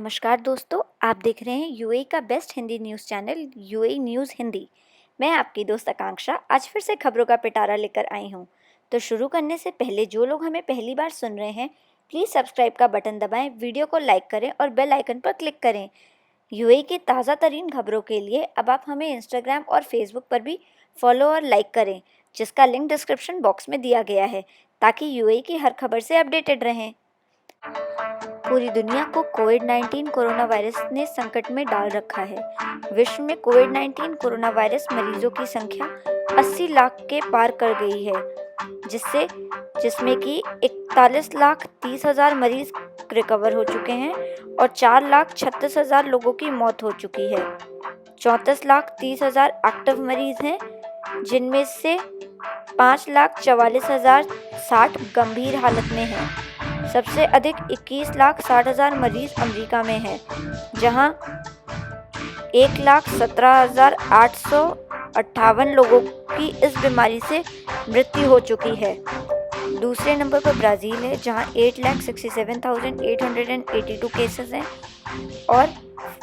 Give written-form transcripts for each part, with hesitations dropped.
नमस्कार दोस्तों, आप देख रहे हैं यूएई का best Hindi news channel UAE news Hindi. मैं आपकी दोस्त आकांक्षा आज फिर से खबरों का पिटारा लेकर आई हूं। तो शुरू करने से पहले जो लोग हमें पहली बार सुन रहे हैं, प्लीज़ सब्सक्राइब का बटन दबाएं, वीडियो को लाइक करें और बेल आइकन पर क्लिक करें। यूएई की ताज़ा तरीन खबरों के लिए अब आप हमें इंस्टाग्राम और फेसबुक पर भी फॉलो और लाइक करें, जिसका लिंक डिस्क्रिप्शन बॉक्स में दिया गया है, ताकि यूएई की हर खबर से अपडेटेड रहें। पूरी दुनिया को कोविड-19 कोरोना वायरस ने संकट में डाल रखा है। विश्व में कोविड-19 कोरोना वायरस मरीजों की संख्या 80 लाख के पार कर गई है, जिसमें कि 41,30,000 मरीज रिकवर हो चुके हैं और 4,36,000 लोगों की मौत हो चुकी है। 34,30,000 एक्टिव मरीज हैं, जिनमें से 5,44,060 गंभीर हालत में हैं। सबसे अधिक 21,60,000 मरीज अमेरिका में हैं, जहां 1,17,858 लोगों की इस बीमारी से मृत्यु हो चुकी है। दूसरे नंबर पर ब्राज़ील है, जहां 8,67,882 केसेस हैं और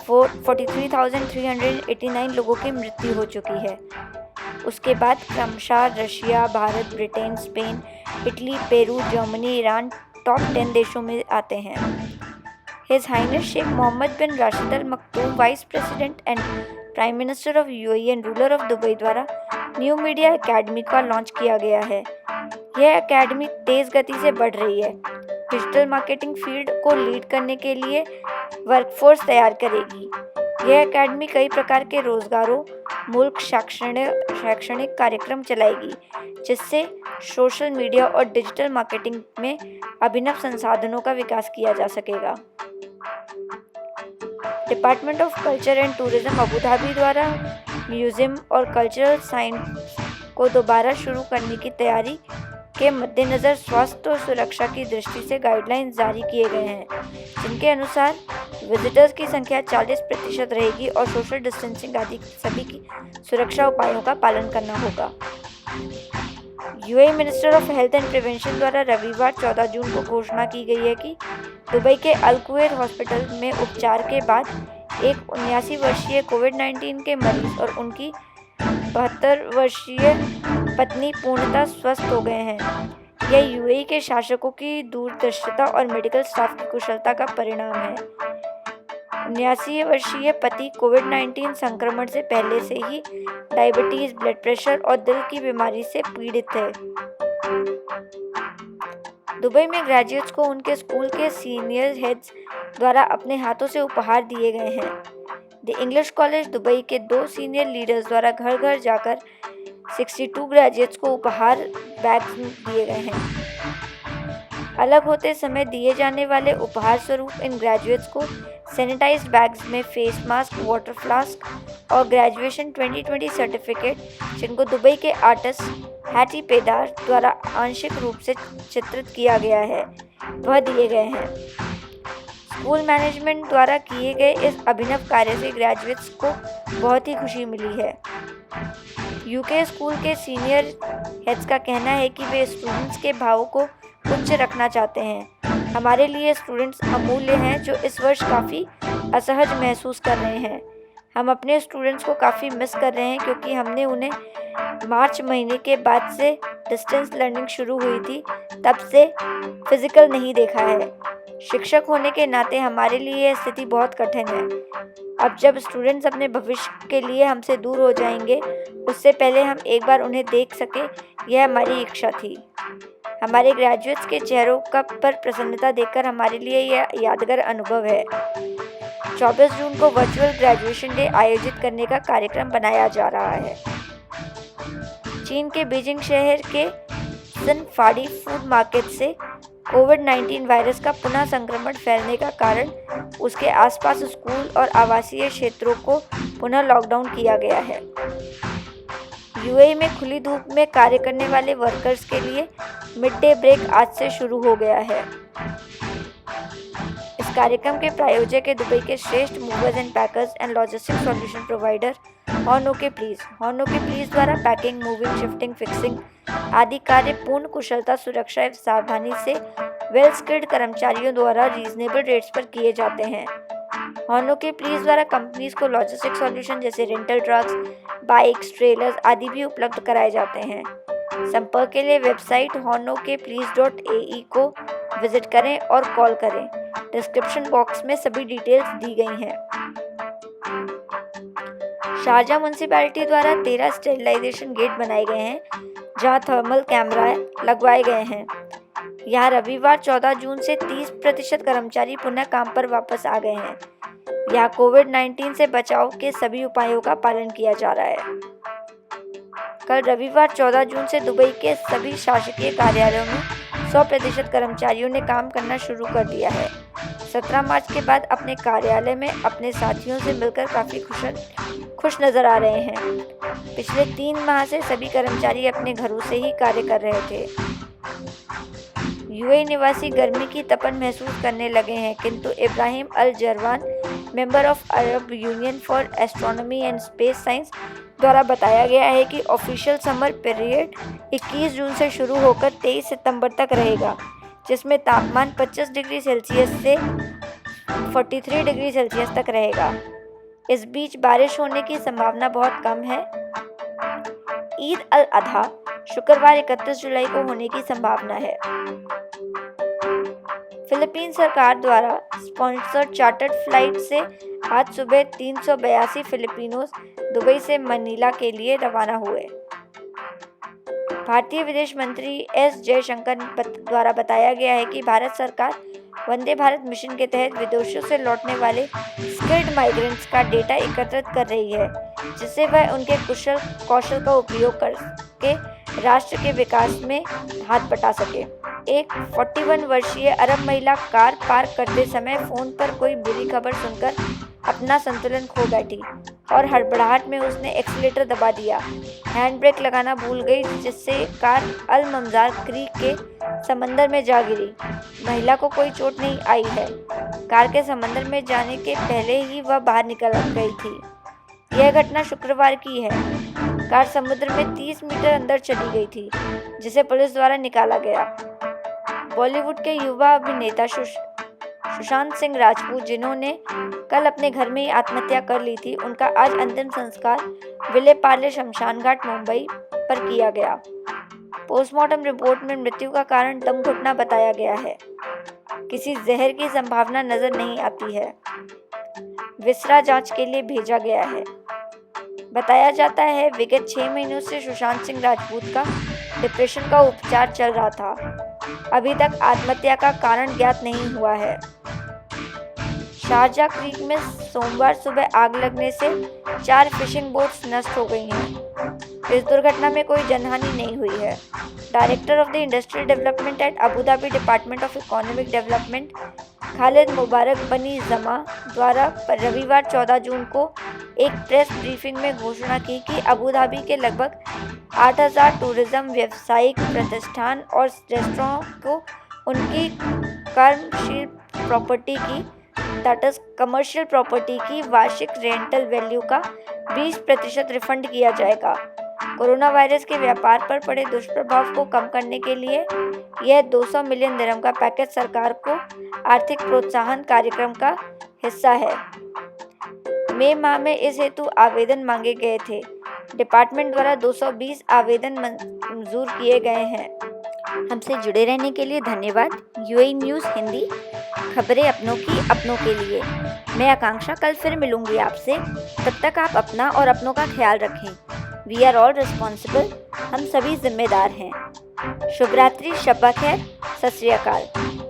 43,389 लोगों की मृत्यु हो चुकी है। उसके बाद क्रमशः Russia, Bharat, Britain, Spain, Italy, Peru, Germany, Iran top 10 देशों में आते हैं। His highness Sheikh Mohammed bin Rashid Al Maktoum, vice president and prime minister of UAE and ruler of Dubai द्वारा न्यू मीडिया एकेडमी का लॉन्च किया गया है। यह एकेडमी तेज़ गति से बढ़ रही है, डिजिटल मार्केटिंग फील्ड को लीड करने के लिए वर्कफोर्स तैयार करेगी। यह एकेडमी कई प्रकार के रोजगारों मूलक शैक्षणिक कार्यक्रम चलाएगी, जिससे सोशल मीडिया और डिजिटल मार्केटिंग में अभिनव संसाधनों का विकास किया जा सकेगा। Department of culture and tourism Abu Dhabi द्वारा म्यूजियम और कल्चरल साइंस को दोबारा शुरू करने की तैयारी के मद्देनज़र स्वास्थ्य और सुरक्षा की दृष्टि से गाइडलाइंस जारी किए गए हैं, जिनके अनुसार विजिटर्स की संख्या 40% रहेगी और सोशल डिस्टेंसिंग आदि सभी की सुरक्षा उपायों का पालन करना होगा। UAE minister of health and prevention द्वारा रविवार 14 जून को घोषणा की गई है कि दुबई के अल कुवैत हॉस्पिटल में उपचार के बाद एक 79 वर्षीय कोविड-19 के मरीज और उनकी 72 वर्षीय पत्नी पूर्णतः स्वस्थ हो गए हैं। यह यूएई के शासकों की दूरदर्शिता और मेडिकल स्टाफ की कुशलता का परिणाम है। 79 वर्षीय पति कोविड-19 संक्रमण से पहले से ही डायबिटीज, ब्लड प्रेशर और दिल की बीमारी से पीड़ित थे। दुबई में ग्रेजुएट्स को उनके स्कूल के सीनियर हेड्स द्वारा अपने हाथों से उपहार दिए गए हैं। द इंग्लिश कॉलेज दुबई के 2 सीनियर लीडर्स द्वारा घर घर जाकर 62 ग्रेजुएट्स को उपहार बैग्स दिए गए हैं। अलग होते समय दिए जाने वाले उपहार स्वरूप इन ग्रेजुएट्स को सैनिटाइज्ड बैग्स में फेस मास्क, वाटर फ्लास्क और ग्रेजुएशन 2020 सर्टिफिकेट, जिनको दुबई के आर्टिस्ट हैटी पेदार द्वारा आंशिक रूप से चित्रित किया गया है, वह दिए गए हैं। स्कूल मैनेजमेंट द्वारा किए गए इस अभिनव कार्य से ग्रेजुएट्स को बहुत ही खुशी मिली है। यूके स्कूल के सीनियर हेड्स का कहना है कि वे स्टूडेंट्स के भावों को उच्च रखना चाहते हैं। हमारे लिए स्टूडेंट्स अमूल्य हैं, जो इस वर्ष काफ़ी असहज महसूस कर रहे हैं। हम अपने स्टूडेंट्स को काफ़ी मिस कर रहे हैं, क्योंकि हमने उन्हें मार्च महीने के बाद से डिस्टेंस लर्निंग शुरू हुई थी, तब से फिजिकल नहीं देखा है। शिक्षक होने के नाते हमारे लिए यह स्थिति बहुत कठिन है। अब जब स्टूडेंट्स अपने भविष्य के लिए हमसे दूर हो जाएंगे, उससे पहले हम एक बार उन्हें देख सके, यह हमारी इच्छा थी। हमारे ग्रेजुएट्स के चेहरों पर प्रसन्नता देखकर हमारे लिए यह यादगार अनुभव है। 24 जून को वर्चुअल ग्रेजुएशन डे आयोजित करने का कार्यक्रम बनाया जा रहा है। चीन के बीजिंग शहर के सिनफाडी फूड मार्केट से कोविड-19 वायरस का पुनः संक्रमण फैलने का कारण उसके आसपास स्कूल और आवासीय क्षेत्रों को पुनः लॉकडाउन किया गया है। यूएई में खुली धूप में कार्य करने वाले वर्कर्स के लिए मिड डे ब्रेक आज से शुरू हो गया है। इस कार्यक्रम के प्रायोजक है दुबई के श्रेष्ठ movers and packers and logistic solution provider horn-okay please द्वारा पैकिंग, मूविंग, शिफ्टिंग, फिक्सिंग आदि कार्य पूर्ण कुशलता, सुरक्षा एवं सावधानी से वेल स्किल्ड कर्मचारियों द्वारा रीजनेबल रेट्स पर किए जाते हैं। हॉर्नो के पुलिस द्वारा कंपनीज को लॉजिस्टिक सॉल्यूशन जैसे रेंटल ट्रक्स, बाइक्स, ट्रेलर्स आदि भी उपलब्ध कराए जाते हैं। संपर्क के लिए वेबसाइट hornokepolice.ae को विजिट करें और कॉल करें। डिस्क्रिप्शन बॉक्स में सभी डिटेल्स दी गई हैं। शारजाह म्युनिसिपैलिटी द्वारा 13 स्टेरिलाइजेशन गेट बनाए गए हैं, जहां थर्मल कैमरा लगवाए गए हैं। यहां रविवार 14 जून से 30% कर्मचारी पुनः काम पर वापस आ गए हैं। यहां कोविड-19 से बचाव के सभी उपायों का पालन किया जा रहा है। कल रविवार 14 जून से दुबई के सभी शासकीय कार्यालयों में 100% कर्मचारियों ने काम करना शुरू कर दिया है। 17 मार्च के बाद अपने कार्यालय में अपने साथियों से मिलकर काफ़ी खुश नज़र आ रहे हैं। पिछले 3 माह से सभी कर्मचारी अपने घरों से ही कार्य कर रहे थे। यूएई निवासी गर्मी की तपन महसूस करने लगे हैं, किंतु Ibrahim Al Jarwan, member of Arab Union for Astronomy and Space Science द्वारा बताया गया है कि ऑफिशियल समर पीरियड 21 जून से शुरू होकर 23 सितंबर तक रहेगा, जिसमें तापमान 25 डिग्री सेल्सियस से 43 डिग्री सेल्सियस तक रहेगा। इस बीच बारिश होने की संभावना बहुत कम है। ईद अल अधा शुक्रवार 31 जुलाई को होने की संभावना है। फिलीपीन सरकार द्वारा स्पॉन्सर्ड चार्टर्ड फ्लाइट से आज सुबह 382 फिलिपिनोज दुबई से मनीला के लिए रवाना हुए। भारतीय विदेश मंत्री एस जयशंकर द्वारा बताया गया है कि भारत सरकार वंदे भारत मिशन के तहत विदेशों से लौटने वाले स्किल्ड माइग्रेंट्स का डेटा एकत्रित कर रही है, जिससे वह उनके कौशल का उपयोग करके राष्ट्र के विकास में हाथ बटा सके। एक 41 वर्षीय अरब महिला कार पार्क करते समय फोन पर कोई बुरी खबर सुनकर अपना संतुलन खो बैठी और हड़बड़ाहट में उसने एक्सीलेटर दबा दिया। हैंड ब्रेक लगाना भूल गई, जिससे कार अल ममजार क्रीक के समंदर में जा गिरी। महिला को कोई चोट नहीं आई है। कार के समंदर में जाने के पहले ही वह बाहर निकल गई थी। यह घटना शुक्रवार की है। कार समुद्र में 30 मीटर अंदर चली गई थी, जिसे पुलिस द्वारा निकाला गया। बॉलीवुड के युवा अभिनेता सुशांत सिंह राजपूत, जिन्होंने कल अपने घर में ही आत्महत्या कर ली थी, उनका आज अंतिम संस्कार विले पार्ले शमशान घाट मुंबई पर किया गया। पोस्टमार्टम रिपोर्ट में मृत्यु का कारण दम घुटना बताया गया है। किसी जहर की संभावना नजर नहीं आती है। विसरा जांच के लिए भेजा गया है। बताया जाता है विगत 6 महीनों से सुशांत सिंह राजपूत का डिप्रेशन का उपचार चल रहा था। अभी तक आत्महत्या का कारण ज्ञात नहीं हुआ है। शारजाह क्रीक में सोमवार सुबह आग लगने से 4 फिशिंग बोट्स नष्ट हो गई हैं। इस दुर्घटना में कोई जनहानि नहीं हुई है। Director of the industrial development at Abu Dhabi department of economic development Khalid Mubarak Bani Jama द्वारा रविवार 14 जून को एक प्रेस ब्रीफिंग में घोषणा की कि अबू धाबी के लगभग 8000 टूरिज्म व्यावसायिक प्रतिष्ठान और रेस्टोरेंट को उनकी कमर्शियल प्रॉपर्टी की वार्षिक रेंटल वैल्यू का 20% रिफंड किया जाएगा। कोरोना वायरस के व्यापार पर पड़े दुष्प्रभाव को कम करने के लिए यह 200 मिलियन दिरहम का पैकेज सरकार को आर्थिक प्रोत्साहन कार्यक्रम का हिस्सा है। मई माह में इस हेतु आवेदन मांगे गए थे। डिपार्टमेंट द्वारा 220 आवेदन मंजूर किए गए हैं। हमसे जुड़े रहने के लिए धन्यवाद। यूएई न्यूज़ हिंदी, खबरें अपनों की अपनों के लिए। मैं आकांक्षा कल फिर मिलूंगी आपसे। तब तक आप अपना और अपनों का ख्याल रखें। We are all responsible. हम सभी जिम्मेदार हैं। शुभ रात्रि, शब्बा खैर, सत श्री अकाल।